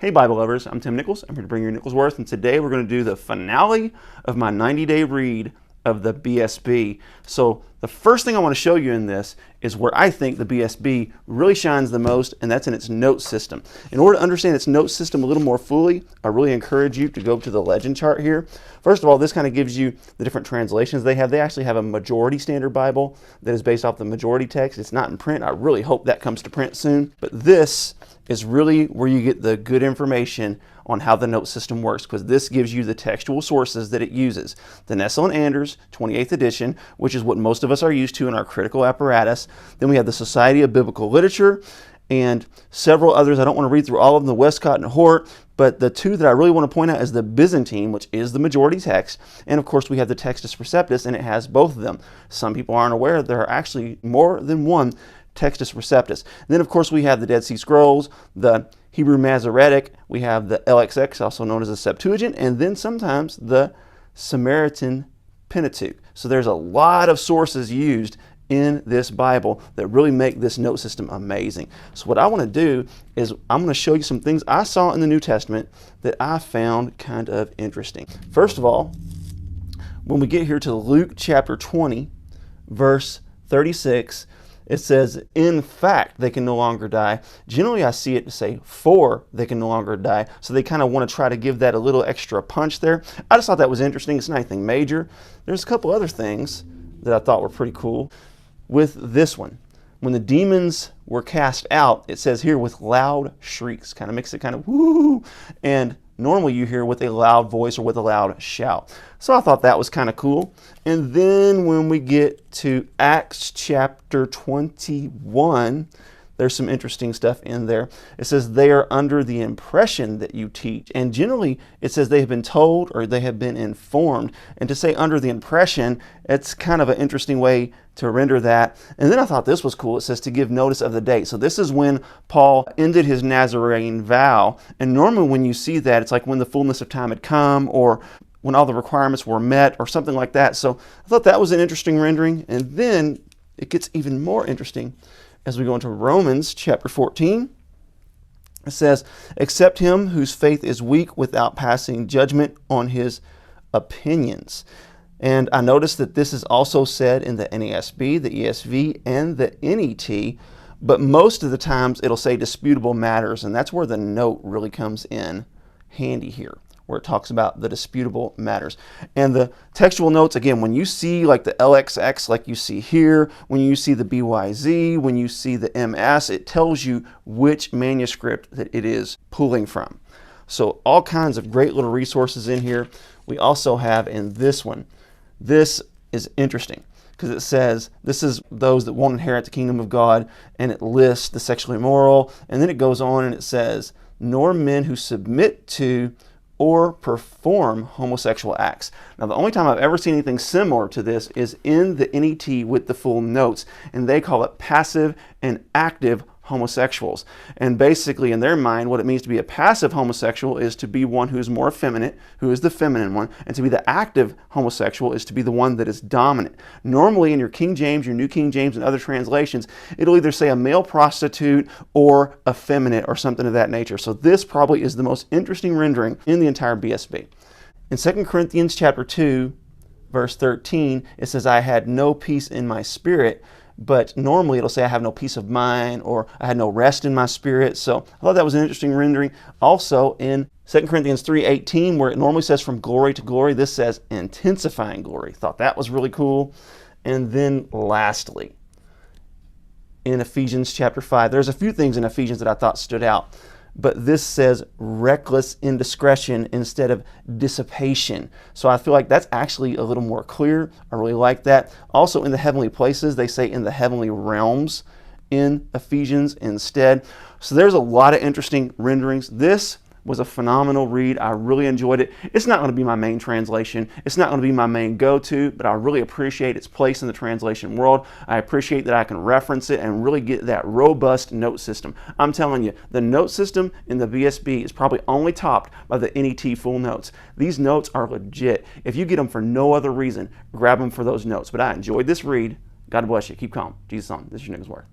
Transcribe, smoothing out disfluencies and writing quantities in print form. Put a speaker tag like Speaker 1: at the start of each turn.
Speaker 1: Hey Bible lovers, I'm Tim Nichols. I'm here to bring you Nicholsworth, and today we're going to do the finale of my 90-day read of the BSB. So the first thing I want to show you in this is where I think the BSB really shines the most, and that's in its note system. In order to understand its note system a little more fully, I really encourage you to go to the legend chart here. First of all, this kind of gives you the different translations they have. They actually have a majority standard Bible that is based off the majority text. It's not in print. I really hope that comes to print soon. But this is really where you get the good information on how the note system works, because this gives you the textual sources that it uses. The Nestle and Anders 28th edition, which is what most of us are used to in our critical apparatus. Then we have the Society of Biblical Literature and several others. I don't want to read through all of them, the Westcott and Hort, but the two that I really want to point out is the Byzantine, which is the majority text, and of course we have the Textus Receptus, and it has both of them. Some people aren't aware there are actually more than one Textus Receptus. And then of course we have the Dead Sea Scrolls, the Hebrew Masoretic, we have the LXX, also known as the Septuagint, and then sometimes the Samaritan Pentateuch. So there's a lot of sources used in this Bible that really make this note system amazing. So what I want to do is I'm going to show you some things I saw in the New Testament that I found kind of interesting. First of all, when we get here to Luke chapter 20, verse 36, it says, in fact, they can no longer die. Generally, I see it to say, for they can no longer die. So they kind of want to try to give that a little extra punch there. I just thought that was interesting. It's not anything major. There's a couple other things that I thought were pretty cool with this one. When the demons were cast out, it says here with loud shrieks, kind of makes it kind of woo, and normally you hear with a loud voice or with a loud shout. So I thought that was kind of cool. And then when we get to Acts chapter 21, there's some interesting stuff in there. It says they are under the impression that you teach. And generally it says they have been told or they have been informed. And to say under the impression, it's kind of an interesting way to render that. And then I thought this was cool. It says to give notice of the date. So this is when Paul ended his Nazarene vow. And normally when you see that, it's like when the fullness of time had come or when all the requirements were met or something like that. So I thought that was an interesting rendering. And then it gets even more interesting as we go into Romans chapter 14. It says, accept him whose faith is weak without passing judgment on his opinions. And I noticed that this is also said in the NASB, the ESV, and the NET, but most of the times it'll say disputable matters, and that's where the note really comes in handy here, where it talks about the disputable matters. And the textual notes, again, when you see like the LXX, like you see here, when you see the BYZ, when you see the MS, it tells you which manuscript that it is pulling from. So all kinds of great little resources in here. We also have in this one, this is interesting because it says this is those that won't inherit the kingdom of God, and it lists the sexually immoral, and then it goes on and it says, nor men who submit to or perform homosexual acts. Now, the only time I've ever seen anything similar to this is in the NET with the full notes, and they call it passive and active homosexuals. And basically, in their mind, what it means to be a passive homosexual is to be one who is more effeminate, who is the feminine one, and to be the active homosexual is to be the one that is dominant. Normally, in your King James, your New King James, and other translations, it'll either say a male prostitute or effeminate or something of that nature. So this probably is the most interesting rendering in the entire BSB. In 2 Corinthians chapter 2, verse 13, it says, I had no peace in my spirit. But normally it'll say I have no peace of mind or I had no rest in my spirit. So I thought that was an interesting rendering. Also in 2 Corinthians 3:18, where it normally says from glory to glory, this says intensifying glory. Thought that was really cool. And then lastly, in Ephesians chapter 5, there's a few things in Ephesians that I thought stood out. But this says reckless indiscretion instead of dissipation. So I feel like that's actually a little more clear. I really like that. Also in the heavenly places, they say in the heavenly realms in Ephesians instead. So there's a lot of interesting renderings. This was a phenomenal read. I really enjoyed it. It's not going to be my main translation. It's not going to be my main go-to, but I really appreciate its place in the translation world. I appreciate that I can reference it and really get that robust note system. I'm telling you, the note system in the BSB is probably only topped by the NET full notes. These notes are legit. If you get them for no other reason, grab them for those notes. But I enjoyed this read. God bless you. Keep calm. Jesus on. This is your Nicholsworth.